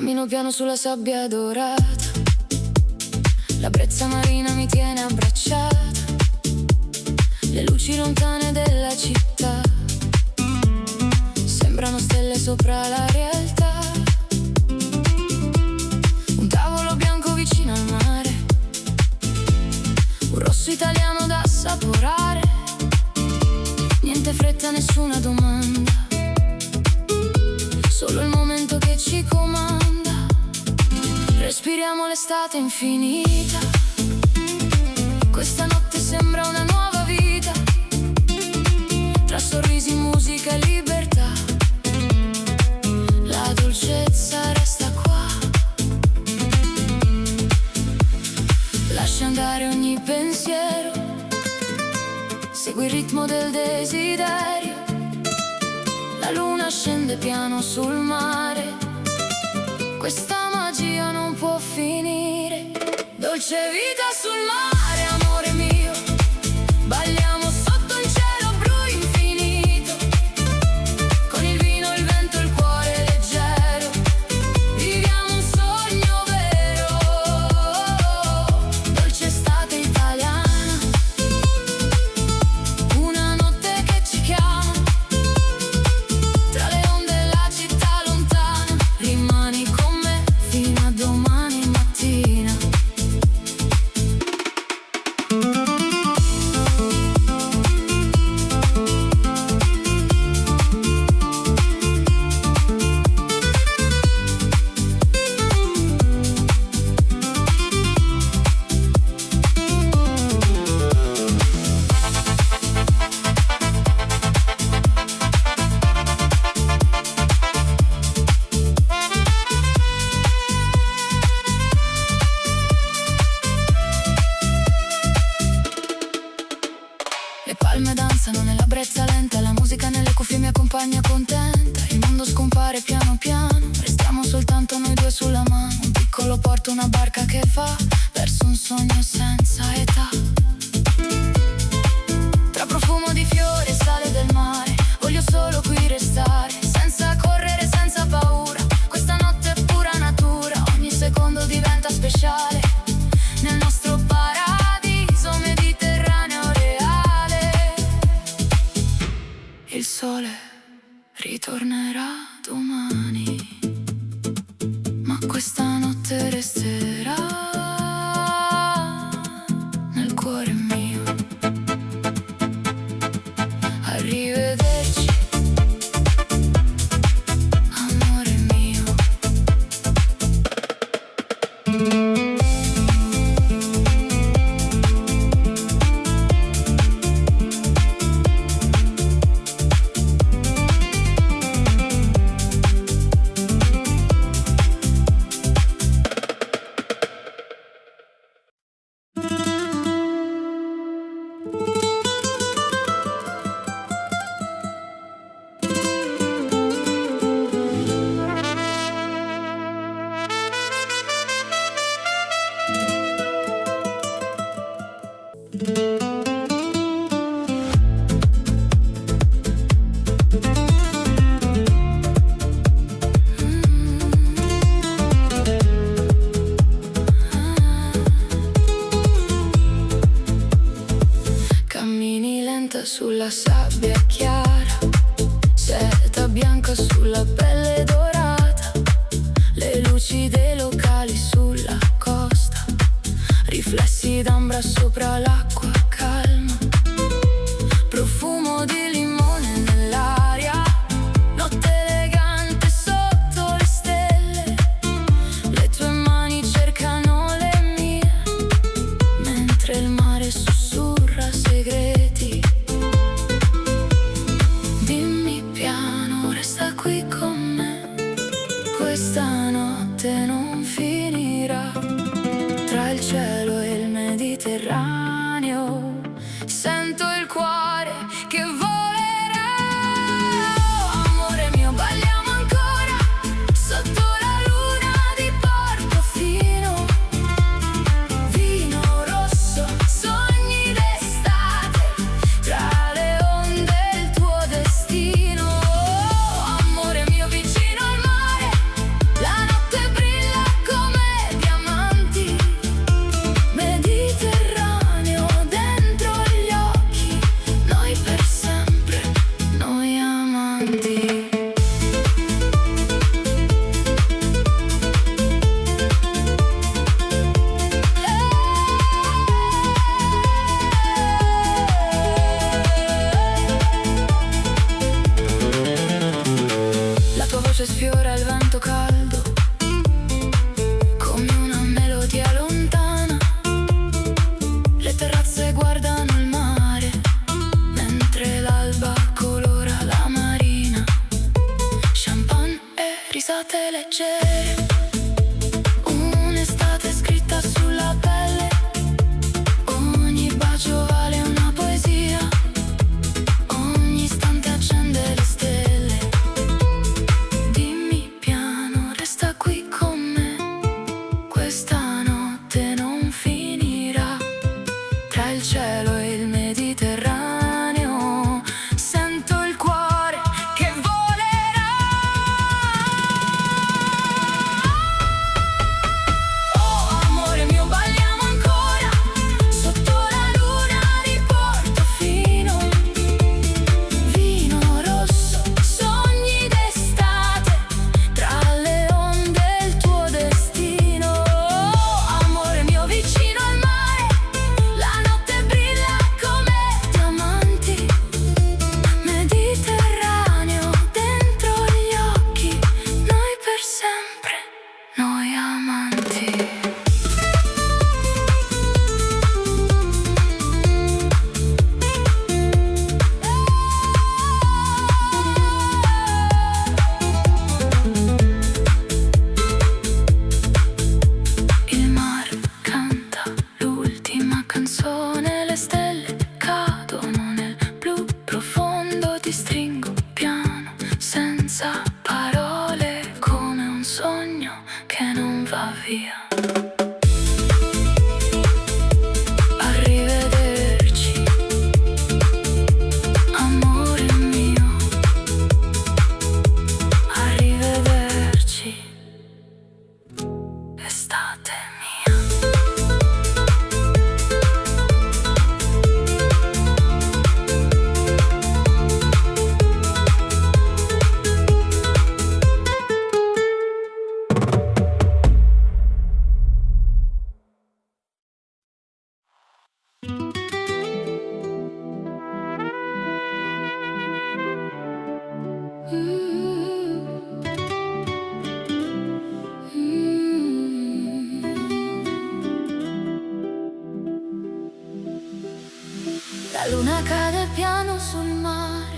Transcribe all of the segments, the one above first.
Cammino piano sulla sabbia dorata, la brezza marina mi tiene abbracciata, le luci lontane della città sembrano stelle sopra la realtà. Un tavolo bianco vicino al mare, un rosso italiano da assaporare, niente fretta, nessuna domanda, solo il momento che ci comanda. Respiriamo l'estate infinita, questa notte sembra una nuova vita, tra sorrisi, musica e libertà. La dolcezza resta qua, lascia andare ogni pensiero, segui il ritmo del desiderio. La luna scende piano sul mare, questa magia non può finire. Dolce vita sul mare, amore mio, balliamo sotto un cielo blu infinito, con il vino, il vento, il cuore leggero, viviamo un sogno vero. Dolce estate italiana, una notte che ci chiama, tra le onde e la città lontana, rimani con me fino a domani mattina. Le palme danzano nella brezza lenta, la musica nelle cuffie mi accompagna contenta. Il mondo scompare piano piano, restiamo soltanto noi due sulla mano. Un piccolo porto, una barca che va verso un sogno senza età. Tra profumo di fiori e sale del mare, voglio solo qui restare, senza correre, senza paura. Questa notte è pura natura, ogni secondo diventa speciale nel nostro paradiso mediterraneo reale. Il sole ritornerà domani, ma questa notte resterà nel cuore mio. Arrivederci, amore mio. Cammini lenta sulla sabbia chiara, seta bianca sulla pelle dorata, le luci dei locali sulla costa, riflessi d'ambra sopra l'acqua calma, profumo di limone nell'aria, notte elegante sotto le stelle, le tue mani cercano le mie, mentre il mare sussurra segreti. Dimmi piano, resta qui con me, questa notte non finirà, tra il cielo e il Mediterraneo sento il cuore che volerà. Amore mio, balliamo ancora sotto la luna di Portofino, vino rosso, sogni d'estate, tra le onde e il tuo destino. Amore mio, vicino al mare, la notte brilla vento caldo, come una melodia lontana. Le terrazze guardano il mare, mentre l'alba colora la marina. Champagne e risate leggere, un'estate scritta sulla pelle. Ogni bacio vale una poesia, ogni istante accende le stelle. Dimmi piano, resta qui con me, questa notte non finirà. Tra il cielo e il Mediterraneo sento il cuore che volerà. Oh amore mio, balliamo ancora sotto la luna di Portofino. Vino rosso, sogni d'estate, tra le onde il tuo destino. Oh amore mio, vicino al mare, la notte brilla come diamanti. Mediterraneo dentro gli occhi, noi per sempre, noi amanti. Il mare canta l'ultima canzone, le stelle cadono nel blu profondo, ti stringo piano, senza parole, come un sogno che non va via. Arrivederci, amore mio, arrivederci, estate mia. La luna cade piano sul mare,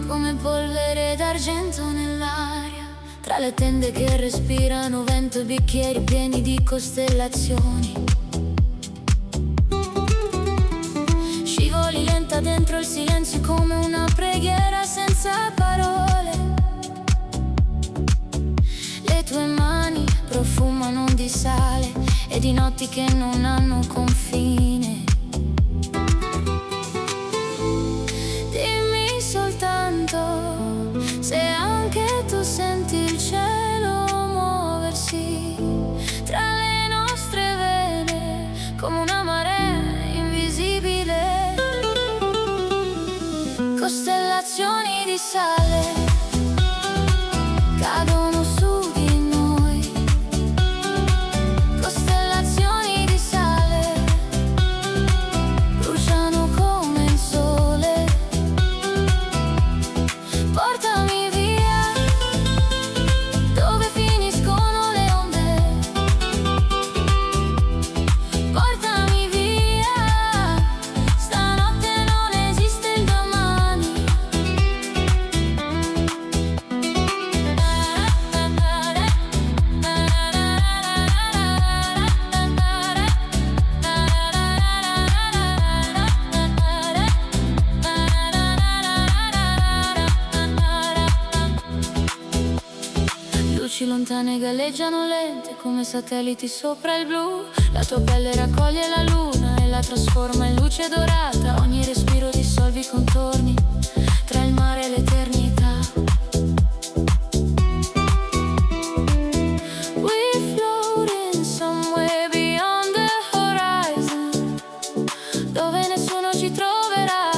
come polvere d'argento nell'aria. Tra le tende che respirano vento e bicchieri pieni di costellazioni. Scivoli lenta dentro il silenzio come una preghiera senza parole. Le tue mani profumano di sale e di notti che non hanno confine. Dimmi soltanto se anche tu senti il cielo muoversi tra le nostre vene come una marea invisibile. Costellazioni di sale cadono su di noi. Costellazioni di sale bruciano come il sole. Portami via dove finiscono le onde. Portami via, stanotte non esiste il domani. Luci lontane galleggiano lente come satelliti sopra il blu. La tua pelle raccoglie la luna e la trasforma in luce dorata. Ogni respiro dissolve i contorni tra il mare e l'eternità. We floating somewhere beyond the horizon, dove nessuno ci troverà.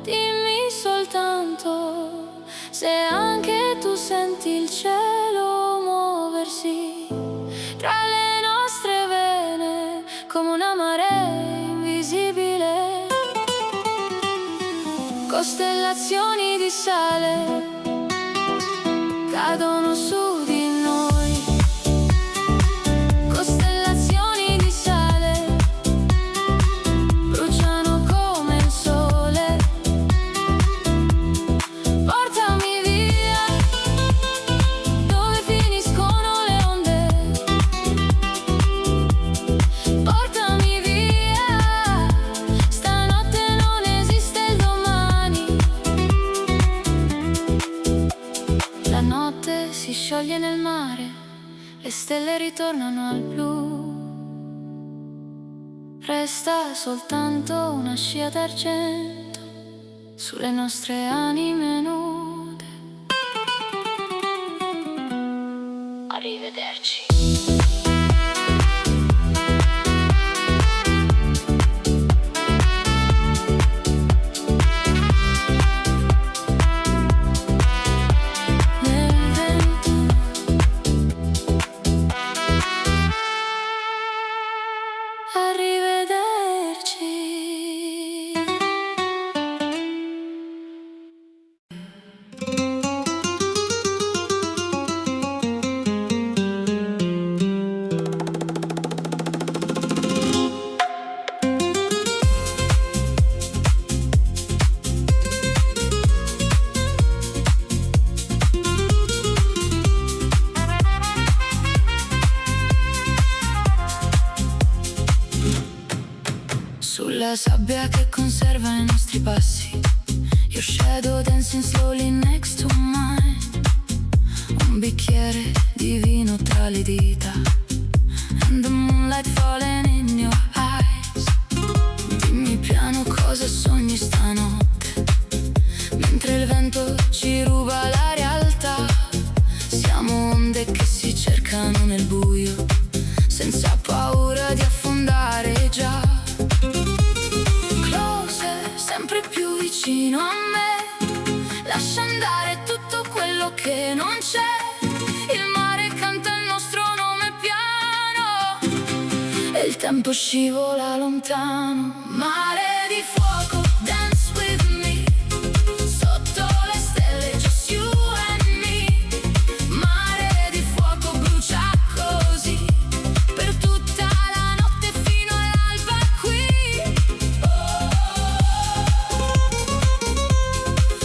Dimmi soltanto se anche tu senti il cielo muoversi tra le nostre vene come una marea invisibile. Costellazioni di sale cadono su di noi, costellazioni di sale, bruciano come il sole. Portami via, dove finiscono le onde. Portami via, stanotte non esiste il domani. La notte si scioglie nel mare, le stelle ritornano al blu. Resta soltanto una scia d'argento sulle nostre anime nude. Arrivederci. Nel vento. Arrivederci. Sulla sabbia che conserva i nostri passi, your shadow dancing slowly next to mine. Un bicchiere di vino tra le dita, and the moonlight falling in your eyes. Dimmi piano cosa sogni stanotte, mentre il vento ci ruba la realtà. Siamo onde che si cercano nel buio, senza paura di affondare già. Closer, sempre più vicino a me, lascia andare tutto quello che non c'è. Il mare canta il nostro nome piano e il tempo scivola lontano. Mare di fuoco, dance with me, sotto le stelle, just you and me. Mare di fuoco, brucia così per tutta la notte fino all'alba qui.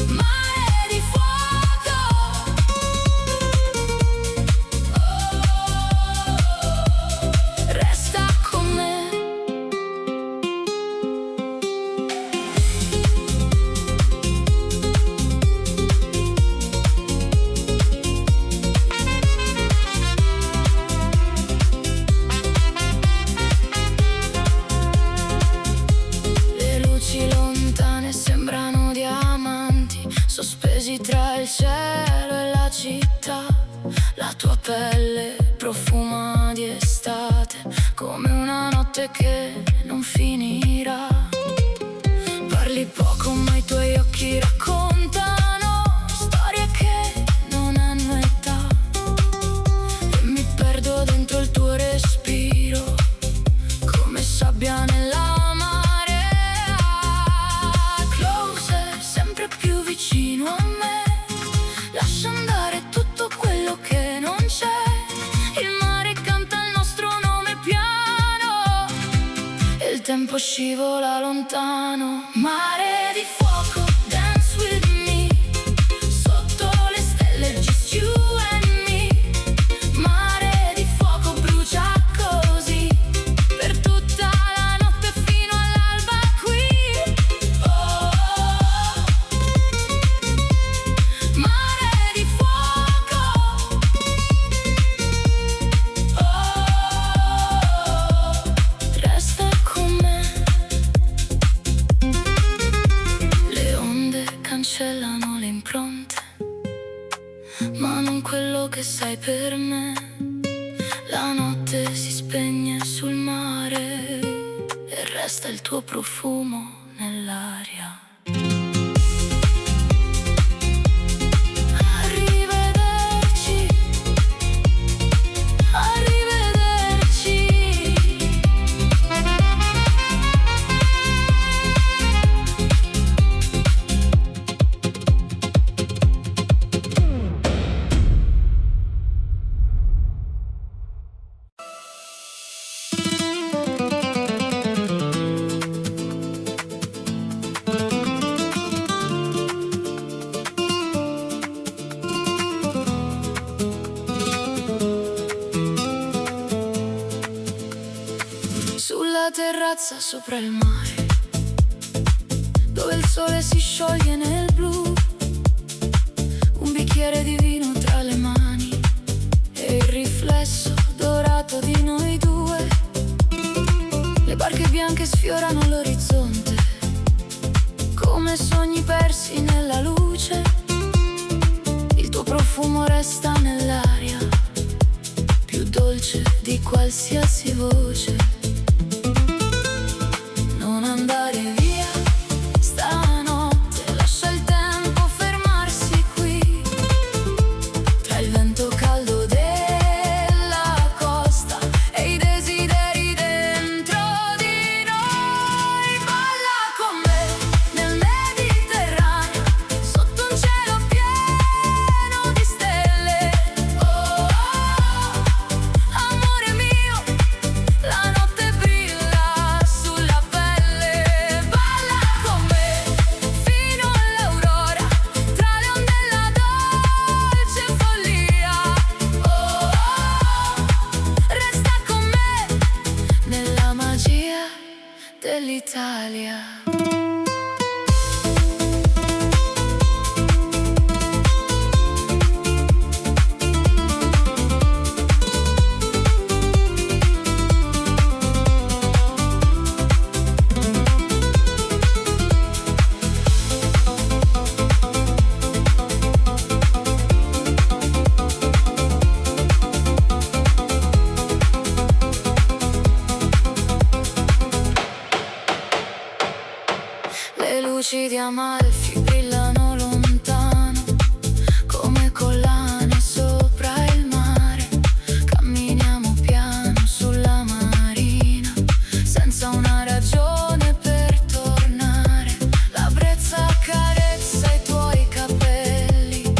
Mare di fuoco, resta con me. Le luci lontane sembrano diamanti, sospesi tra il cielo e la città. La tua pelle profuma di estate, come una notte che non finirà. Parli poco ma i tuoi occhi raccontano storie che non hanno età. E mi perdo dentro il tuo respiro, come sabbia nella marea. Closer, sempre più vicino a me, lascia andare tutto quello che non c'è. Il mare canta il nostro nome piano e il tempo scivola lontano. Mare di fuoco, dance with me, sotto le stelle, just you and me. Mare di fuoco, brucia così per tutta la notte fino all'alba qui. Mare di fuoco, resta con me. Le onde cancellano le impronte, ma non quello che sai per me. La notte si spegne sul mare e resta il tuo profumo nell'aria. Arrivederci, arrivederci. terrazza sopra il mare, dove il sole si scioglie nel blu, un bicchiere di vino tra le mani e il riflesso dorato di noi due. Le barche bianche sfiorano l'orizzonte come sogni persi nella luce. Il tuo profumo resta nell'aria, più dolce di qualsiasi voce. Non andare via stanotte, lascia il tempo fermarsi qui, tra il vento caldo della costa e i desideri dentro di noi. Balla con me nel Mediterraneo, sotto un cielo pieno di stelle. Oh, oh, amore mio, la notte brilla sulla pelle. Balla con me fino all'aurora, tra le onde e la dolce follia. Oh, oh, resta con me nella magia dell'Italia. Le luci di Amalfi brillano lontano come collane sopra il mare. Camminiamo piano sulla marina, senza una ragione per tornare. La brezza accarezza i tuoi capelli,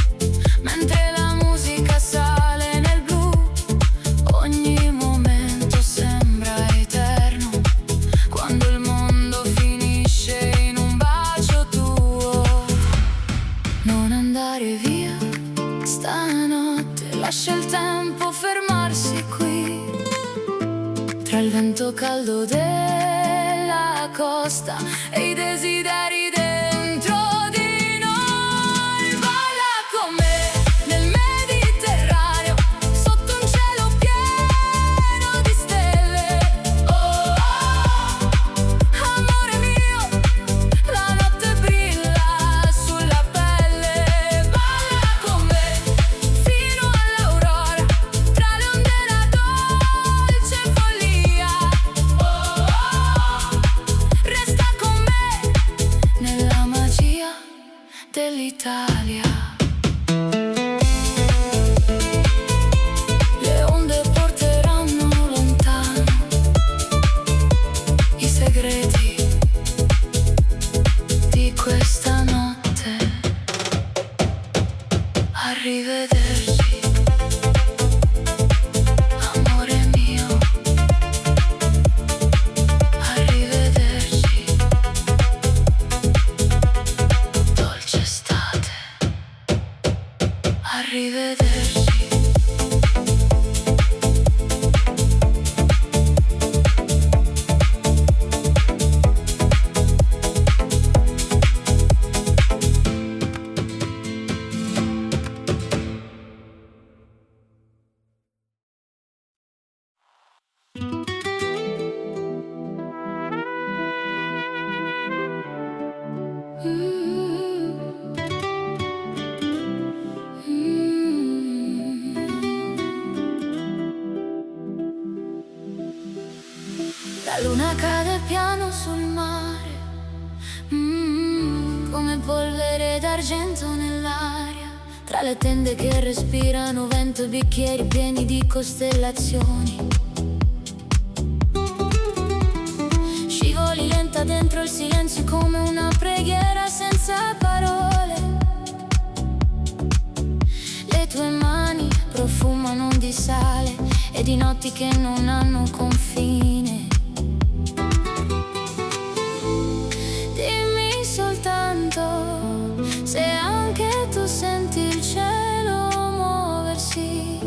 mentre la musica sale nel blu. Ogni momento sembra eterno, quando il mondo finisce in un bacio tuo. Non andare via stanotte, lascia il tempo fermarsi qui, tra il vento caldo della costa e i desideri dentro di noi. Balla con me nel Mediterraneo, sotto un cielo pieno di stelle. Oh, oh, amore mio, la notte brilla sulla pelle. Balla con me fino all'aurora, tra le onde e la dolce follia. Oh, oh, resta con me nella magia dell'Italia. Le onde porteranno lontano i segreti di questa notte. Arrivederci, amore mio. Arrivederci, dolce estate. Arrivederci. La luna cade piano sul mare, come polvere d'argento nell'aria, tra le tende che respirano vento e bicchieri pieni di costellazioni. Scivoli lenta dentro il silenzio come una preghiera senza parole. Le tue mani profumano di sale e di notti che non hanno confine. Dimmi soltanto se anche tu senti il cielo muoversi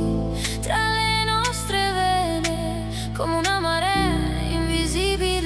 tra le nostre vene come una marea invisibile.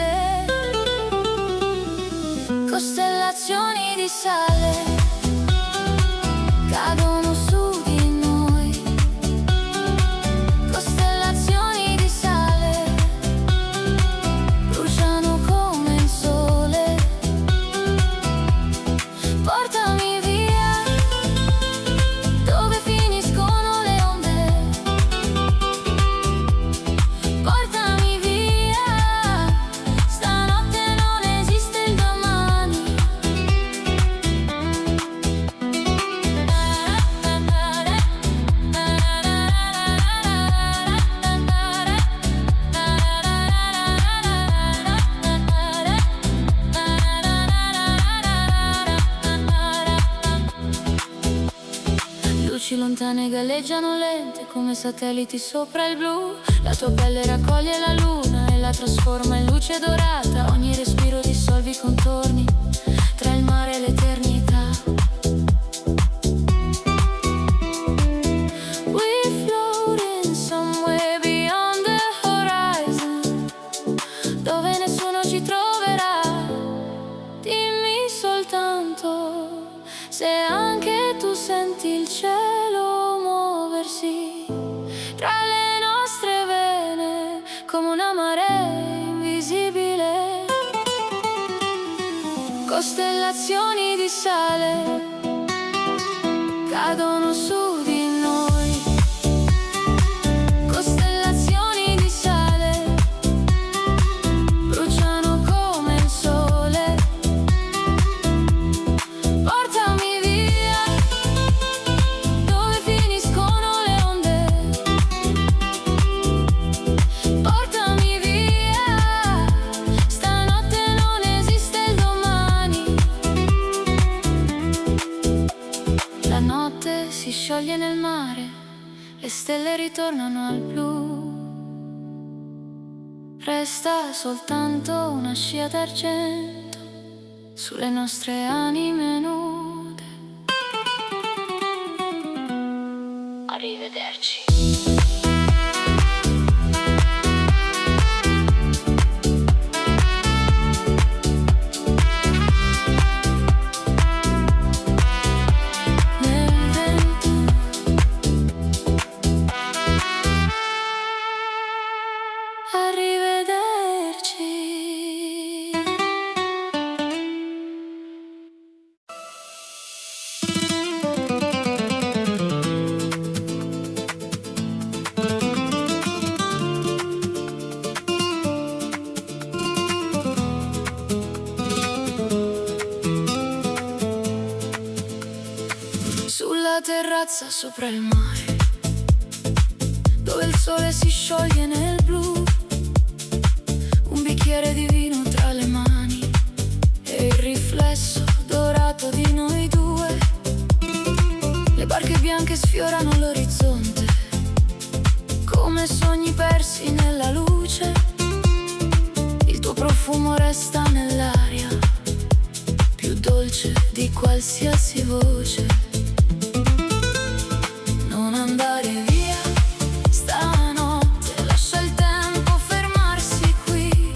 oceane galleggiano lente come satelliti sopra il blu. La tua pelle raccoglie la luna e la trasforma in luce dorata. Ogni respiro dissolve i contorni tra il mare e l'eternità. We floating somewhere beyond the horizon, dove nessuno ci troverà. Dimmi soltanto se anche tu senti il cielo muoversi tra le nostre vene come una marea invisibile. Costellazioni di sale cadono su di noi. Costellazioni di sale bruciano come il sole. Portami via dove finiscono le onde. Portami via, stanotte non esiste il domani. La notte si scioglie nel mare, le stelle ritornano al blu. Resta soltanto una scia d'argento sulle nostre anime nude. Arrivederci. Nel vento. Arrivederci. Sulla terrazza sopra il mare, dove il sole si scioglie nel blu. Un bicchiere di vino tra le mani e il riflesso dorato di noi due. Le barche bianche sfiorano l'orizzonte come sogni persi nella luce. Il tuo profumo resta nell'aria, più dolce di qualsiasi voce. Non andare via stanotte, lascia il tempo fermarsi qui,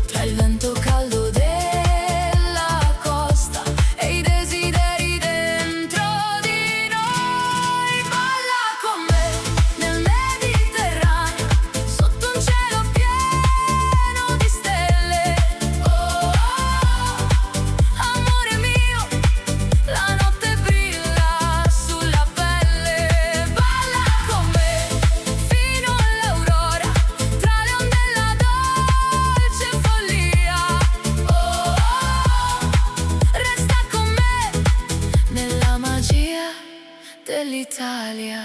tra il vento caldo della costa e i desideri dentro di noi. Balla con me nel Mediterraneo, sotto un cielo pieno di stelle. Oh, oh, amore mio, la notte brilla sulla pelle. Balla con me fino all'aurora, tra le onde e la dolce follia. Oh, oh, resta con me nella magia dell'Italia.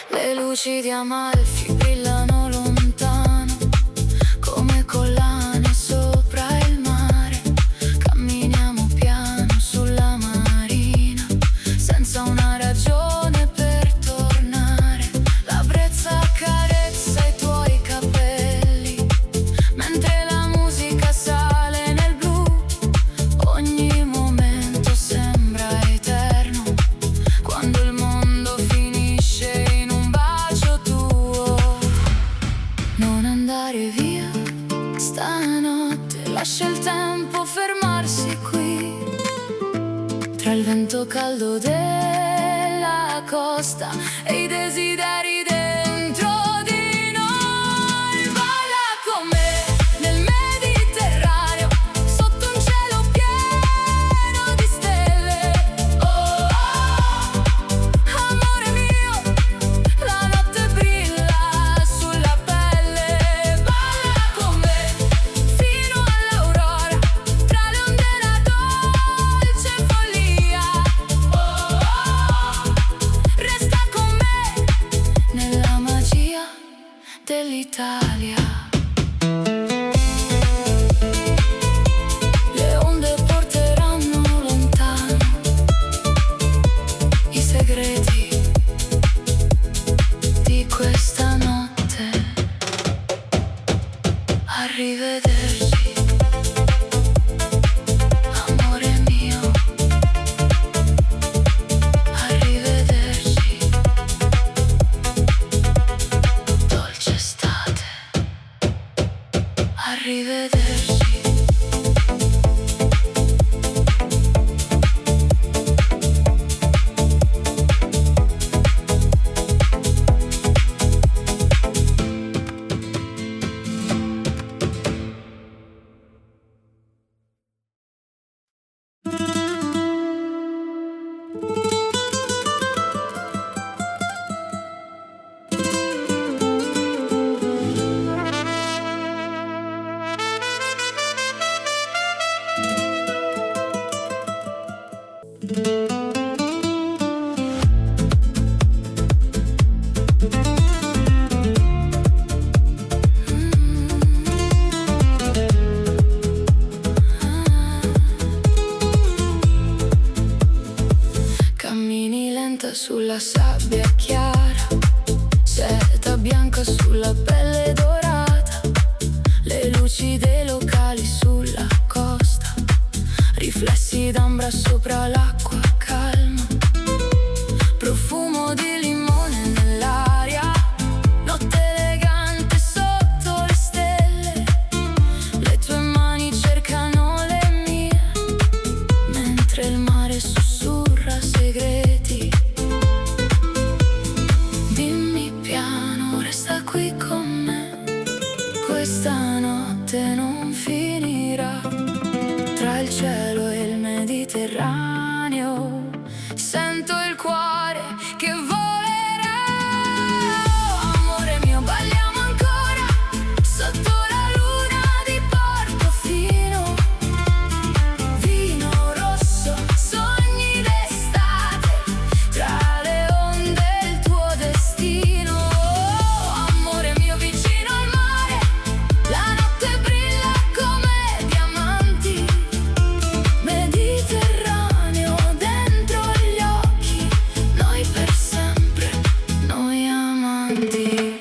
Le luci di Amalfi brillano lontano come collane sopra il mare. Camminiamo piano sulla marina, senza una ragione per tornare. La brezza accarezza i tuoi capelli, mentre la musica sale nel blu. Ogni momento sembra eterno, quando il mondo finisce in un bacio tuo. Non andare via stanotte, lascia il tempo fermarsi qui, tra il vento caldo della costa e i desideri dentro di noi. Balla con me nel Mediterraneo, sotto un cielo pieno di stelle. Oh, oh, dell'Italia. Le onde porteranno lontano i segreti di questa notte. Arrivederci, amore mio. Arrivederci, dolce estate. Arrivederci. Cammini lenta sulla sabbia chiara, seta bianca sulla pelle dorata, le luci dei locali sulla costa, riflessi d'ambra sopra l'acqua calma, profumo di limone nell'aria, notte elegante sotto le stelle, le tue mani cercano le mie, mentre il mare sussurra segreti. Dimmi piano, resta qui con me, questa notte non finirà. Tra il cielo e il Mediterraneo sento il cuore che volerà. Amore mio, balliamo ancora sotto la luna di Portofino. Vino rosso, sogni d'estate, tra le onde il tuo destino. Amore mio, vicino al mare, la notte brilla come diamanti. Mediterraneo dentro gli occhi, noi per sempre, noi amanti.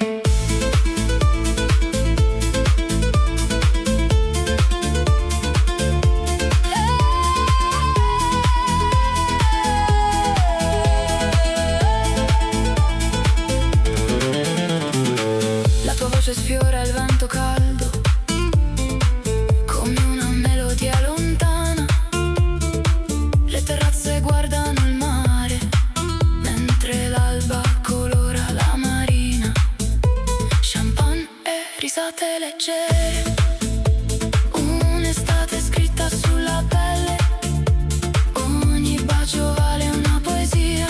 La tua voce sfiora il vento caldo come una melodia lontana. Le terrazze guardano il mare mentre l'alba colora la marina. Champagne e risate leggere, un'estate scritta sulla pelle. Ogni bacio vale una poesia,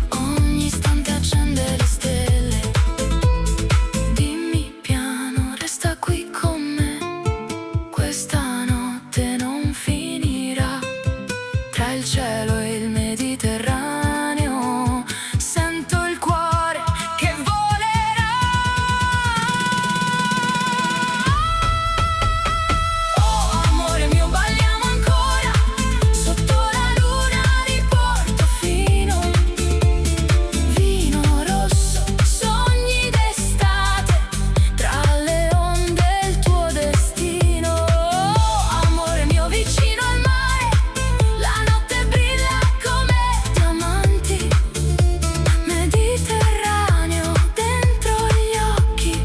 ogni istante accende le stelle. Dimmi piano, resta qui con me, questa notte non finirà. Tra il cielo e il Mediterraneo sento il cuore che volerà. Oh amore mio, balliamo ancora sotto la luna di Portofino. Vino rosso, sogni d'estate, tra le onde il tuo destino. Amore mio, vicino al mare, la notte brilla come diamanti. Mediterraneo dentro gli occhi,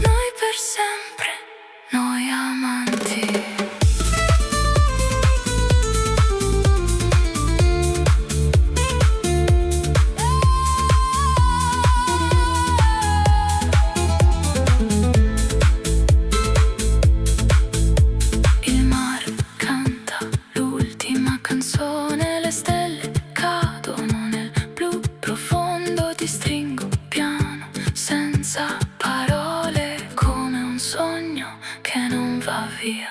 noi per sempre, noi amanti. Il mare canta l'ultima canzone, le stelle cadono nel blu profondo, ti stringo piano, senza parole, come un sogno che non va via.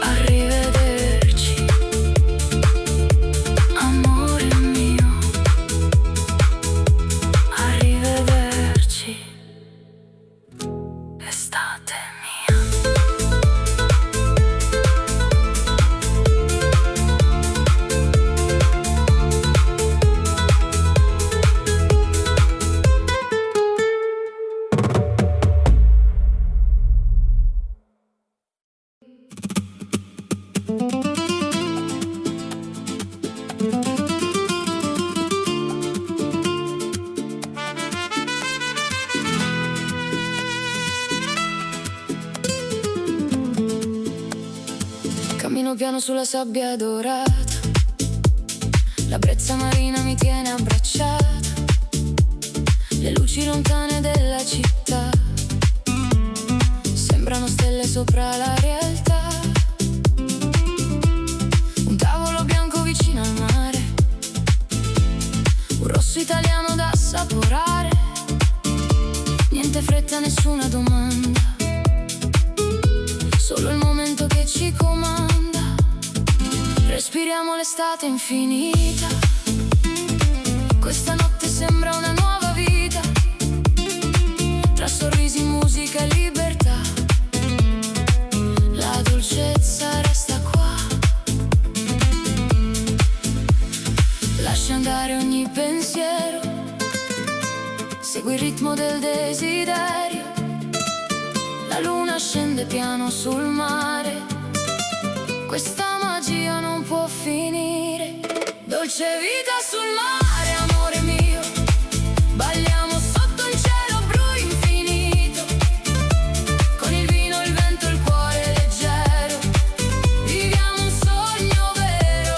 Arrivederci, amore mio. Arrivederci. piano sulla sabbia dorata, la brezza marina mi tiene abbracciata, le luci lontane della città sembrano stelle sopra la realtà. Un tavolo bianco vicino al mare, un rosso italiano da assaporare, niente fretta, nessuna domanda, solo il momento che ci comanda. Respiriamo l'estate infinita, questa notte sembra una nuova vita, tra sorrisi, musica e libertà. La dolcezza resta qua, lascia andare ogni pensiero, segui il ritmo del desiderio. La luna scende piano sul mare, questa magia non può finire. Dolce vita sul mare, amore mio, balliamo sotto un cielo blu infinito, con il vino, il vento, il cuore leggero, viviamo un sogno vero.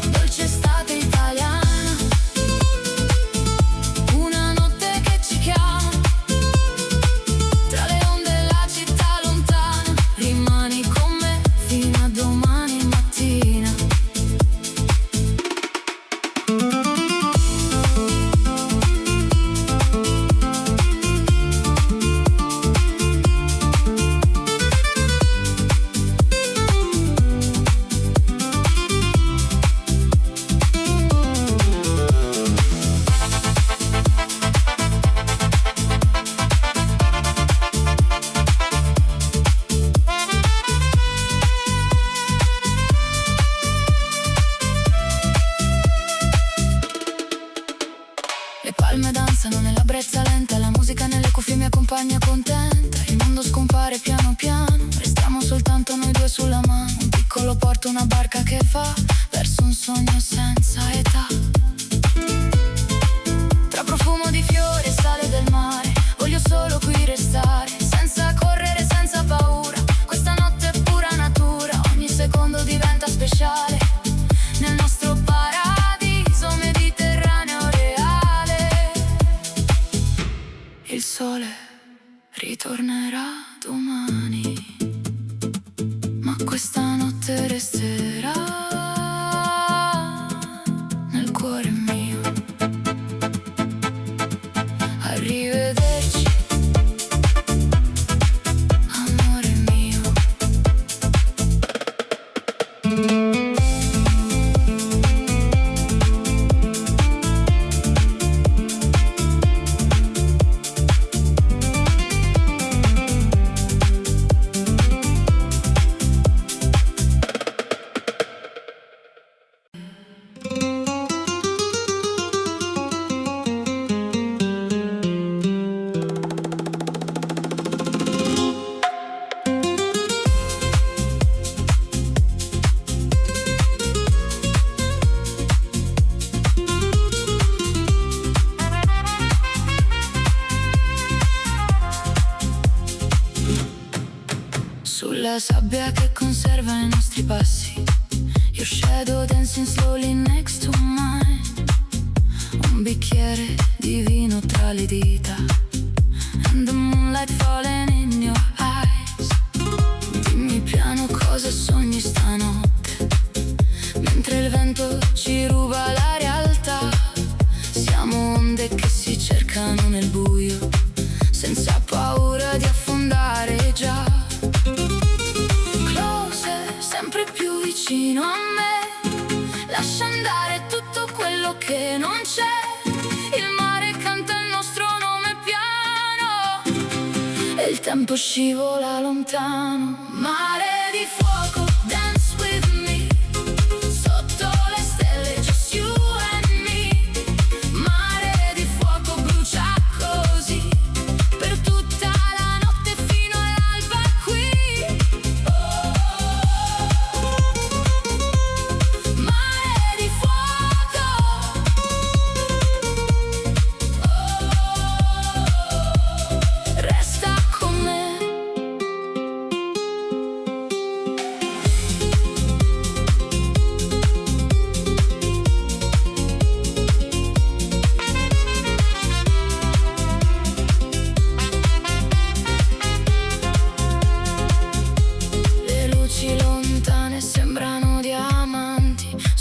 Dolce estate italiana, una notte che ci chiama, tra le onde e la città lontana, rimani con me fino a domani mattina. Le palme danzano nella brezza lenta, la musica nelle cuffie mi accompagna contenta. Il mondo scompare piano piano, restiamo soltanto noi due sulla mano. Un piccolo porto, una barca che va verso un sogno senza età. Tra profumo di fiori e sale del mare, voglio solo qui restare, senza correre, senza paura. Questa notte è pura natura, ogni secondo diventa speciale, nel nostro paradiso mediterraneo reale. Il sole ritornerà domani, ma questa notte resterà nel cuore mio. Arrivederci, amore mio. Sulla sabbia che conserva i nostri passi, your shadow dancing slowly next to mine. Un bicchiere di vino tra le dita, and the moonlight falling in your eyes. Dimmi piano cosa sogni stanotte, mentre il vento ci ruba la realtà. Siamo onde che si cercano nel buio, senza paura di affondare già. Sempre più vicino a me, lascia andare tutto quello che non c'è. Il mare canta il nostro nome piano, e il tempo scivola lontano. Mare di fuoco, dance with me, sotto le stelle, just you and me. Mare di fuoco brucia così, per tutta la notte fino all'alba qui.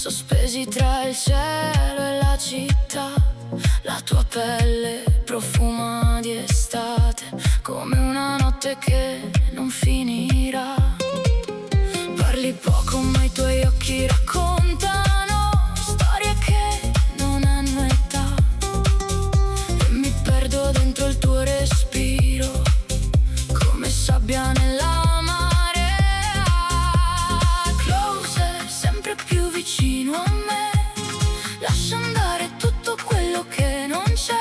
sospesi tra il cielo e la città. La tua pelle profuma di estate, come una notte che non finirà. Parli poco ma i tuoi occhi raccontano storie che non hanno età. E mi perdo dentro il tuo respiro, come sabbia nella marea. Closer, sempre più vicino a me, lascia andare tutto quello che non c'è.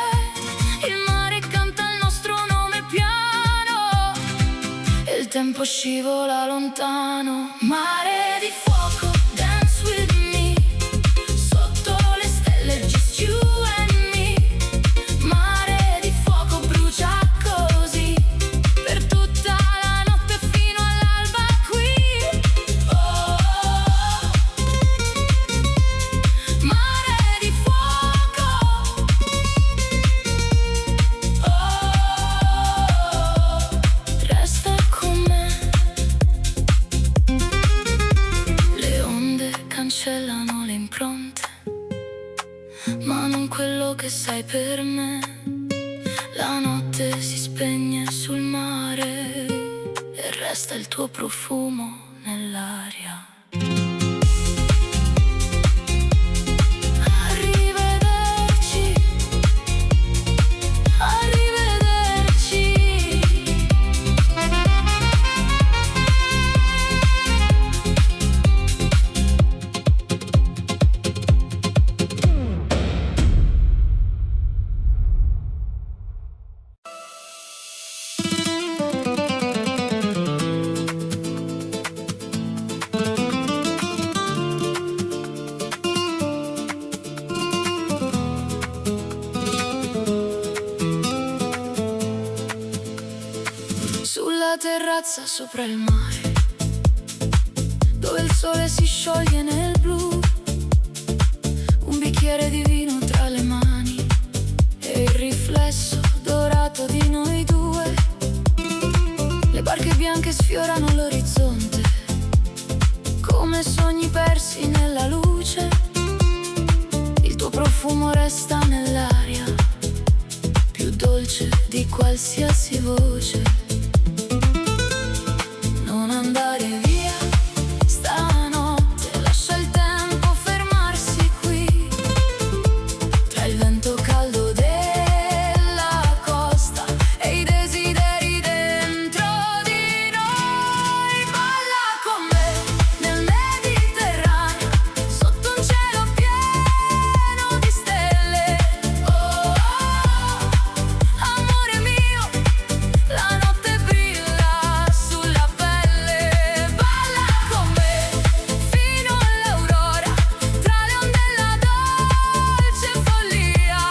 Il mare canta il nostro nome piano e il tempo scivola lontano. Mare di fuoco, dance with me, sotto le stelle just you and me. Mare di fuoco brucia così, per tutta la notte fino all'alba qui. Oh, oh, oh. Mare di fuoco. Oh, oh, oh. Resta con me. Le onde cancellano le impronte, ma non quello che sai per me. La notte si spegne sul mare e resta il tuo profumo nell'aria. Arrivederci, arrivederci. Sulla terrazza sopra il mare, dove il sole si scioglie nel blu, un bicchiere di vino tra le mani e il riflesso dorato di noi due. Le barche bianche sfiorano l'orizzonte, come sogni persi nella luce. Il tuo profumo resta nell'aria, più dolce di qualsiasi voce. Non andare via stanotte, lascia il tempo fermarsi qui, tra il vento caldo della costa e i desideri dentro di noi. Balla con me nel Mediterraneo, sotto un cielo pieno di stelle. Oh, oh, oh, amore mio, la notte brilla sulla pelle. Balla con me fino all'aurora, tra le onde e la dolce follia.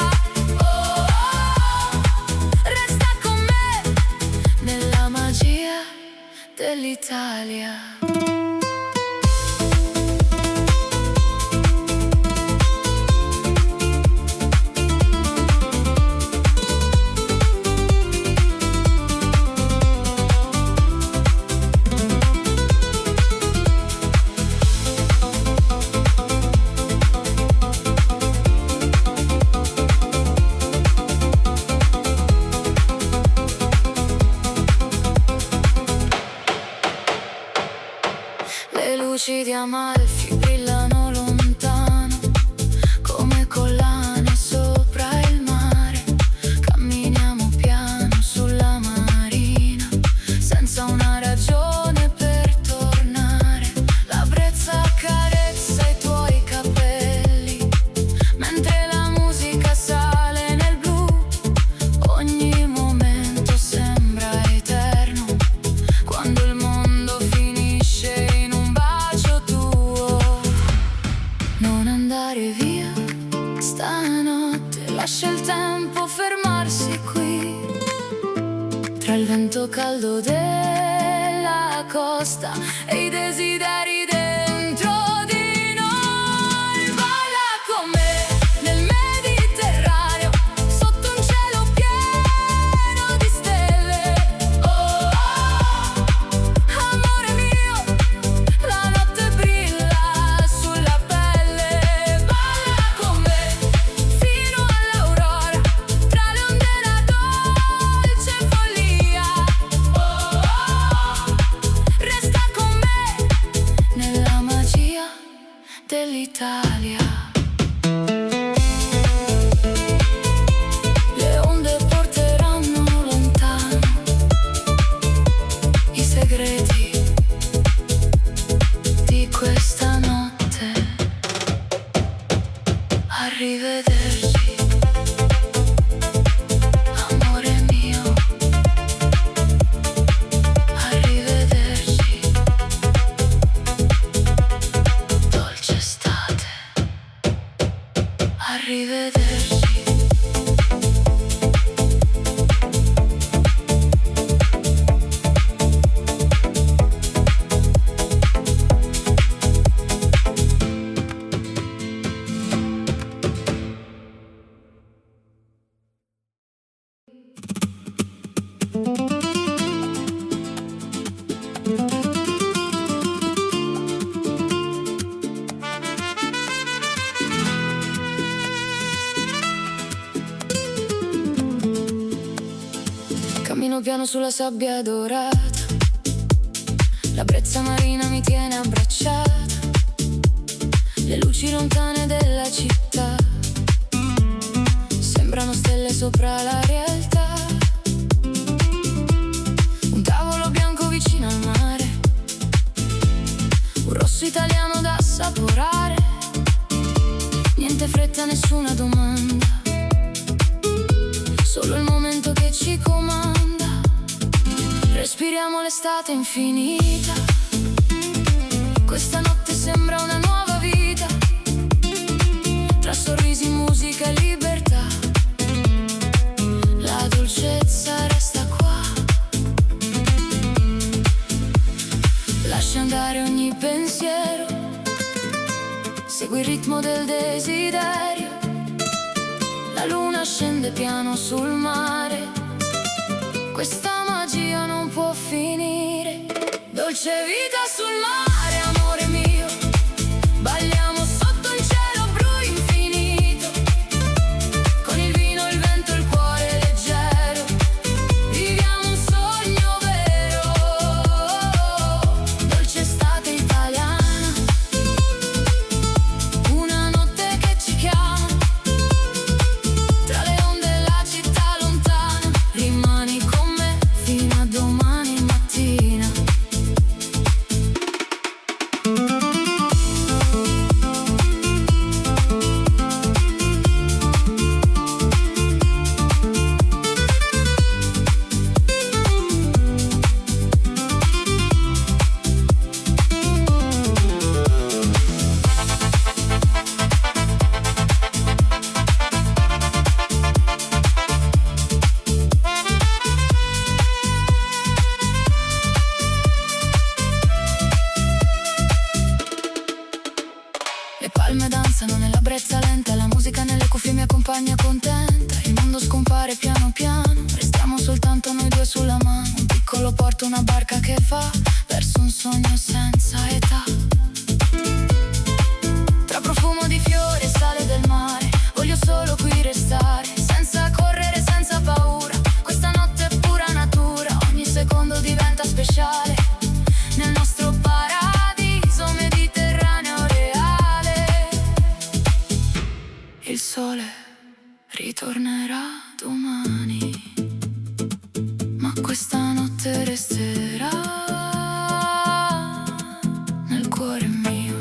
Oh, oh, oh, resta con me nella magia dell'Italia. Le luci di Amalfi brillano lontano, come collane sopra il mare. Camminiamo piano sulla marina, senza una ragione per tornare. La brezza accarezza i tuoi capelli, mentre la musica sale nel blu. Ogni momento sembra eterno, quando il mondo finisce in un bacio tuo. Non andare via stanotte, lascia il tempo fermarsi qui, tra il vento caldo della costa e i desideri dentro di noi. Balla con me nel Mediterraneo, sotto un cielo pieno di stelle. Oh, oh, oh, amore mio, la notte brilla sulla pelle. Italia. Le onde porteranno lontano i segreti di questa notte. Arrivederci, amore mio. Arrivederci, dolce estate. Arrivederci. Cammino piano sulla sabbia dorata, la brezza marina mi tiene abbracciata, le luci lontane della città sembrano stelle sopra la realtà. Un tavolo bianco vicino al mare, un rosso italiano da assaporare, niente fretta, nessuna domanda, solo il momento che ci comanda. Respiriamo l'estate infinita, questa notte sembra una nuova vita, tra sorrisi, musica e libertà. La dolcezza resta qua, lascia andare ogni pensiero, segui il ritmo del desiderio. La luna scende piano sul mare, questa magia non può finire. Dolce vita sul mare, amore mio, balliamo sotto un cielo blu infinito, con il vino, il vento, il cuore leggero, viviamo un sogno vero. Dolce estate italiana, una notte che ci chiama, tra le onde e la città lontana. Rimani con me fino a domani mattina. Le palme danzano nella brezza lenta, la musica nelle cuffie mi accompagna contenta. Il mondo scompare piano piano, restiamo soltanto noi due sulla mano. Un piccolo porto, una barca che va verso un sogno senza età. Tra profumo di fiori e sale del mare, voglio solo qui restare, senza correre, senza paura. Questa notte è pura natura, ogni secondo diventa speciale nel nostro paradiso mediterraneo reale. Il sole ritornerà domani, ma questa notte resterà nel cuore mio.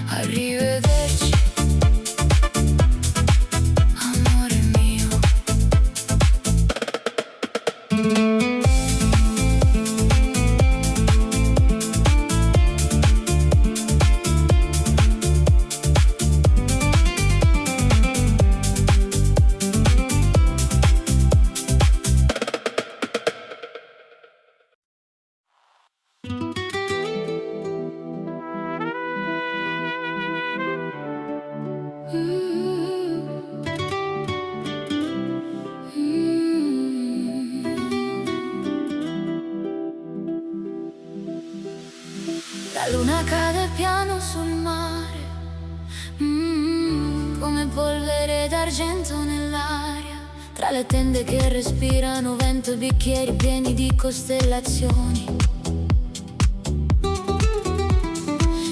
Arrivederci, amore mio. La luna cade piano sul mare, come polvere d'argento nell'aria, tra le tende che respirano vento e bicchieri pieni di costellazioni.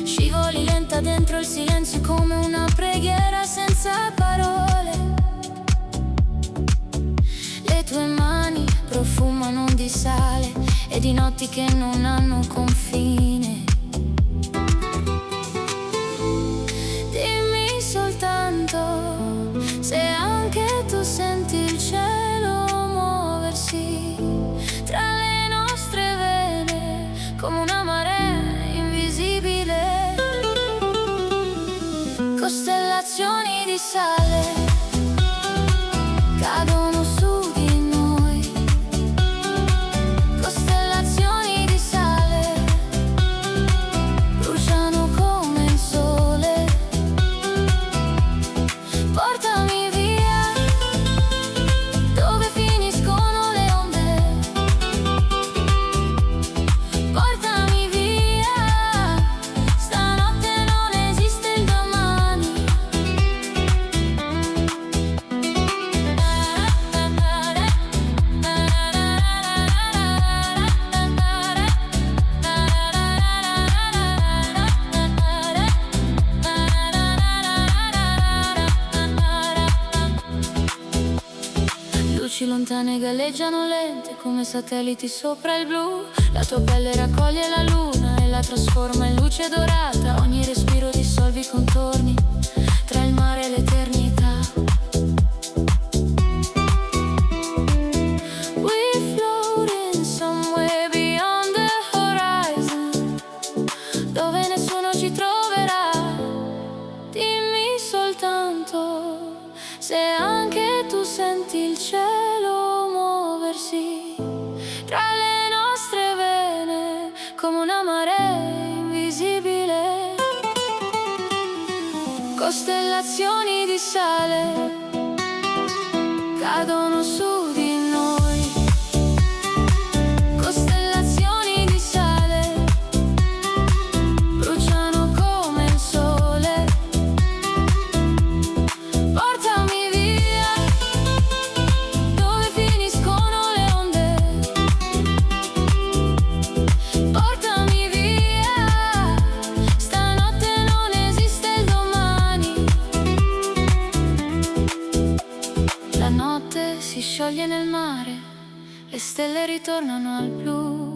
Scivoli Da dentro il silenzio è come una preghiera senza parole. Le tue mani profumano di sale e di notti che non hanno confine. Dimmi soltanto se anche tu senti il cielo muoversi tra le nostre vene come una marea invisibile. Costellazioni di sale cadono su di noi. Costellazioni di sale bruciano come il sole. Portami via dove finiscono le onde. Portami via, stanotte non esiste il domani. Luci lontane galleggiano lente come satelliti sopra il blu. La tua pelle raccoglie la luna e la trasforma in luce dorata. Ogni respiro dissolve i contorni tra il mare e l'eternità. We floating somewhere beyond the horizon, dove nessuno ci troverà. Dimmi soltanto se anche tu senti il cielo muoversi tra le nostre vene come una marea invisibile. Costellazioni di sale cadono su di noi. Costellazioni di sale bruciano come il sole. Portami via dove finiscono le onde. Portami via, stanotte non esiste il domani. La notte si scioglie nel mare, le stelle ritornano al blu.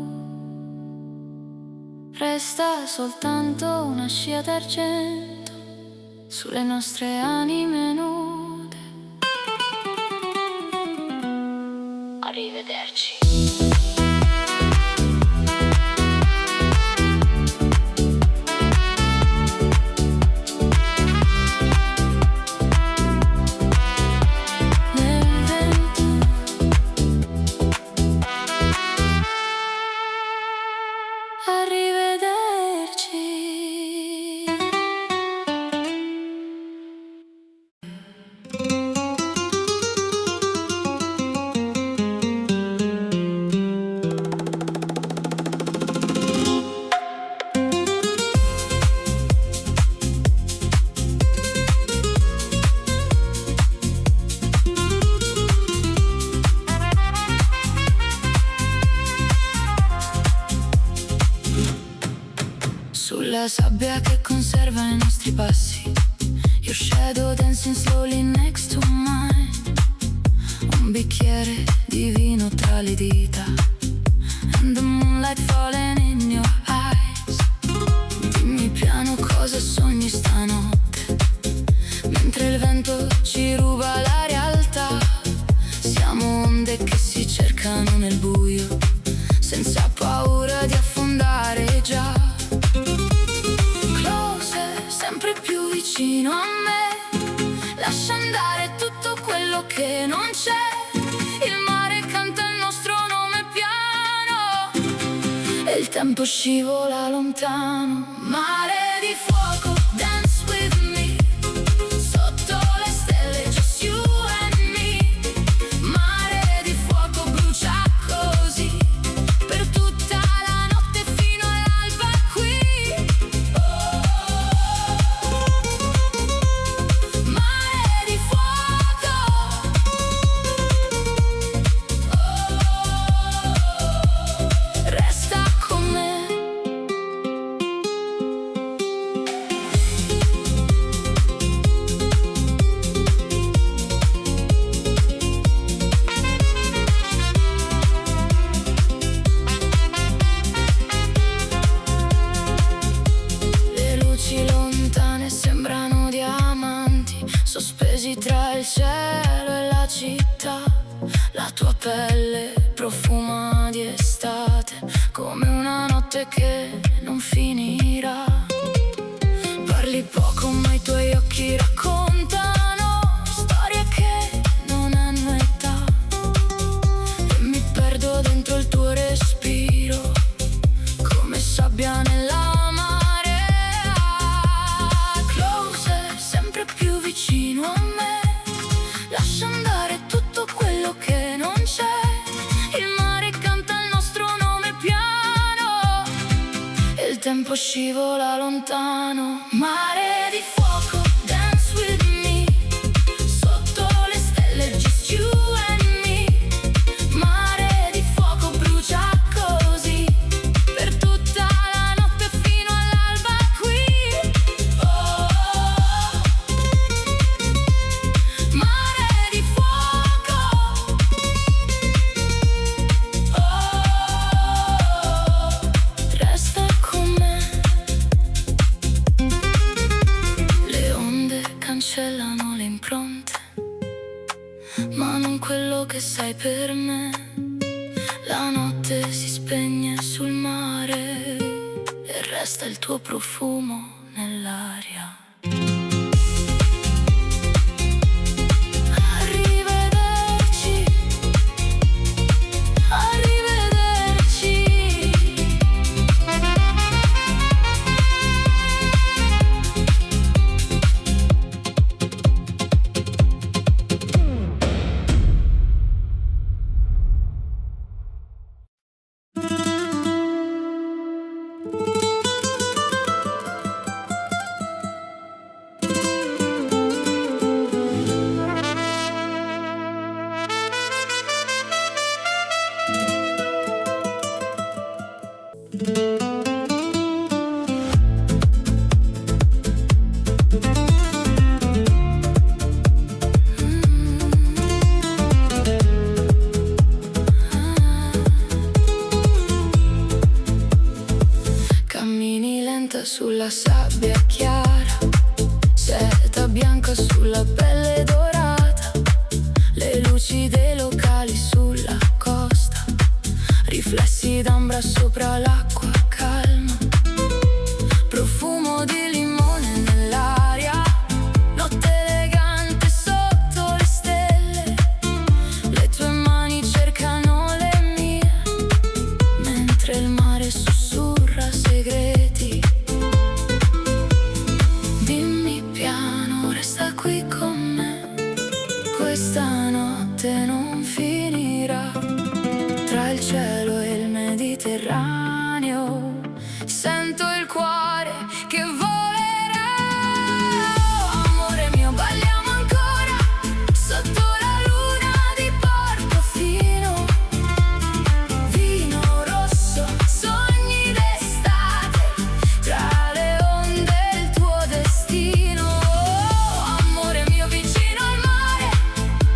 Resta soltanto una scia d'argento sulle nostre anime nude. Arrivederci. Nel vento arrivederci. Sulla sabbia che conserva i nostri passi, your shadow dancing slowly next to mine. Un bicchiere di vino tra le dita, and the moonlight falling in your eyes. Dimmi piano cosa sogni stanotte, mentre il vento ci ruba la realtà. Siamo onde che si cercano nel buio, senza paura di affondare già. Sempre più vicino a me, lascia andare tutto quello che non c'è. Il mare canta il nostro nome piano e il tempo scivola lontano. Mare di fuoco, dance with me, sotto le stelle, just you and me. Mare di fuoco brucia così per tutta la notte fino all'alba qui. sospesi tra il cielo e la città. La tua pelle profuma di estate, come una notte che non finirà. Parli poco ma i tuoi occhi raccontano storie che non hanno età. E mi perdo dentro il tuo respiro, come sabbia nella marea. Closer, sempre più vicino a me, lascia andare tutto quello che non c'è. Il mare canta il nostro nome piano e il tempo scivola lontano. Mare di fuoco, dance with me, sotto le stelle just you and me. Mare di fuoco brucia così, per tutta la notte fino all'alba qui. Oh, oh, oh. Mare di fuoco. Oh, resta con me. Le onde cancellano le impronte, ma non quello che sai per me. La notte si spegne sul mare e resta il tuo profumo nell'aria. Arrivederci, arrivederci. Cammini lenta sulla sabbia chiara, seta bianca sulla pelle dorata. Le luci dei locali sulla costa, riflessi d'ambra sopra l'acqua calma. Profumo di limone nell'aria, notte elegante sotto le stelle. Le tue mani cercano le mie, mentre il mare sussurra segreti. Dimmi piano, resta qui con me, questa notte non finirà. Tra il cielo e il Mediterraneo sento il cuore che volerà. Amore mio, balliamo ancora sotto la luna di Portofino. Vino rosso, sogni d'estate, tra le onde il tuo destino. Amore mio, vicino al mare,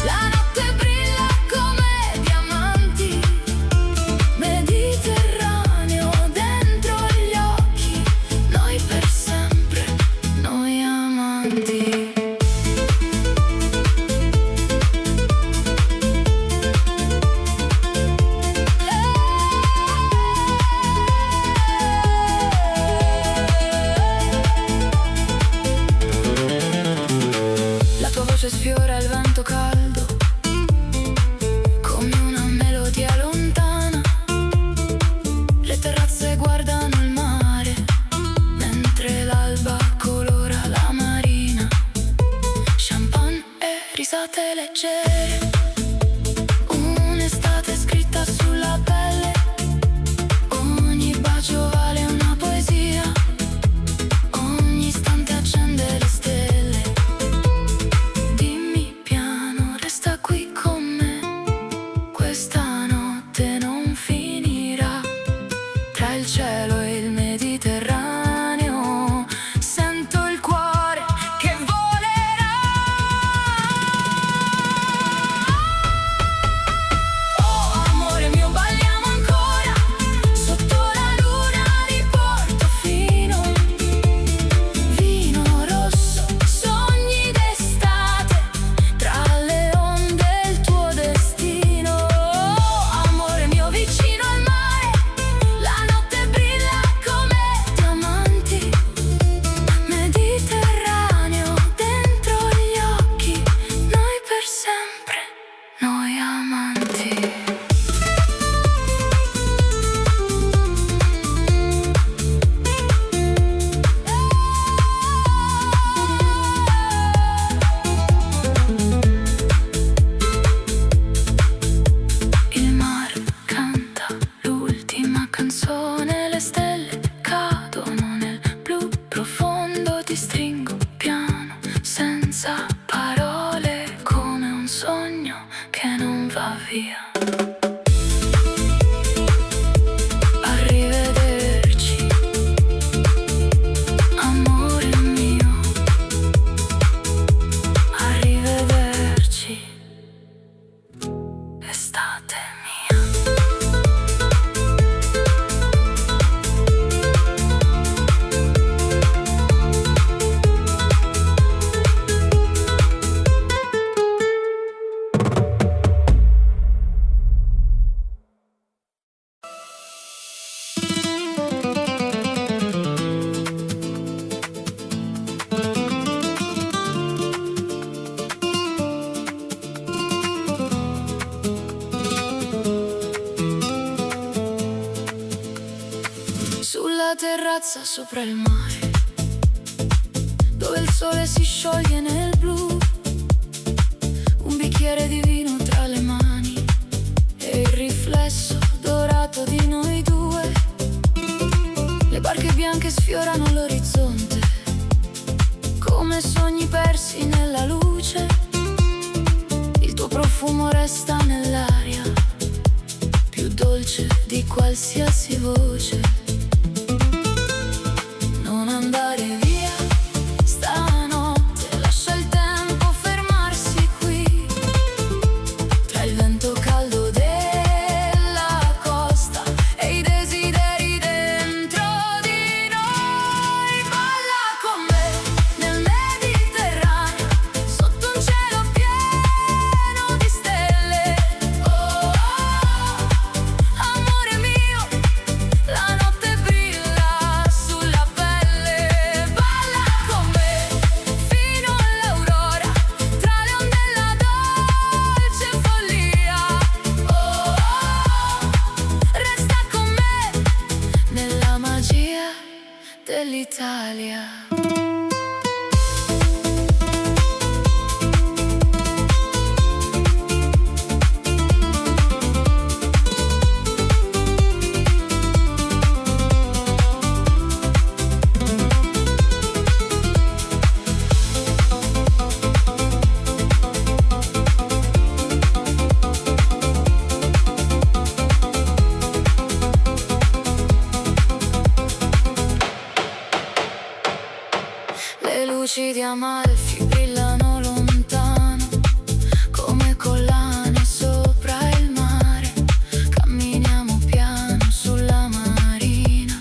la notte brilla come diamanti. Mediterraneo dentro gli occhi, noi per sempre, noi amanti. La tua voce sfiora il vento caldo, come una melodia lontana. Le terrazze guardano il mare, mentre l'alba colora la marina. Champagne e risate leggere, un'estate scritta sulla pelle. Ogni bacio vale una poesia, ogni istante accende le stelle. Dimmi piano, resta qui con me, questa notte non finirà. Tra il cielo e il Mediterraneo sento il cuore che volerà. stringo piano, senza parole, come un sogno che non va via. Arrivederci, amore mio. Arrivederci, estate mia. Sulla terrazza sopra il mare, dove il sole si scioglie nel blu, un bicchiere di vino tra le mani e il riflesso dorato di noi due. Le barche bianche sfiorano l'orizzonte, come sogni persi nella luce. Il tuo profumo resta nell'aria, più dolce di qualsiasi voce. Non andare via stanotte, lascia il tempo fermarsi qui, tra il vento caldo della costa e i desideri dentro di noi. Balla con me nel Mediterraneo, sotto un cielo pieno di stelle. Oh, oh, amore mio, la notte brilla sulla pelle. Balla con me fino all'aurora, tra le onde e la dolce follia. Oh, oh, resta con me nella magia dell'Italia. Le luci di Amalfi brillano lontano, come collane sopra il mare. Camminiamo piano sulla marina,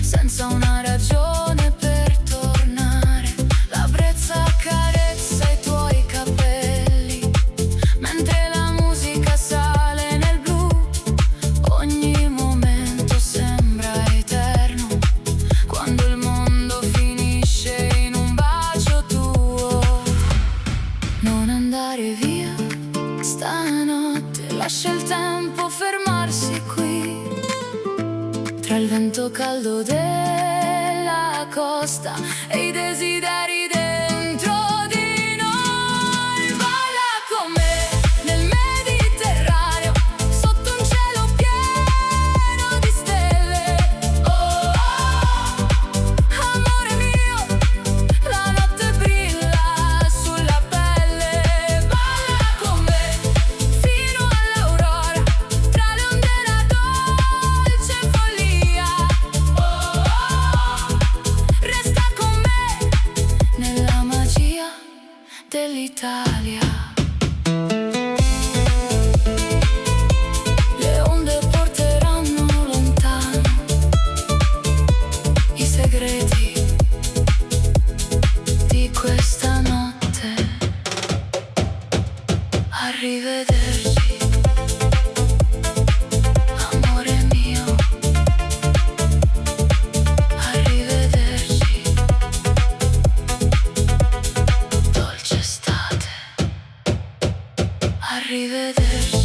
senza una ragione per tornare. La brezza accarezza i tuoi capelli, mentre la musica sale nel blu. Ogni momento sembra eterno, quando il mondo finisce in un bacio tuo. Non andare via stanotte, lascia il tempo fermarsi qui, tra il vento caldo della costa e i desideri dentro di noi. Balla con me nel Mediterraneo, sotto un cielo pieno di stelle. Oh, oh, amore mio, la notte brilla sulla pelle. Balla con me fino all'aurora, tra le onde e la dolce follia. Oh, oh, resta con me nella magia dell'Italia. Le onde porteranno lontano i segreti di questa notte. Arrivederci, amore mio. Arrivederci, dolce estate. Arrivederci.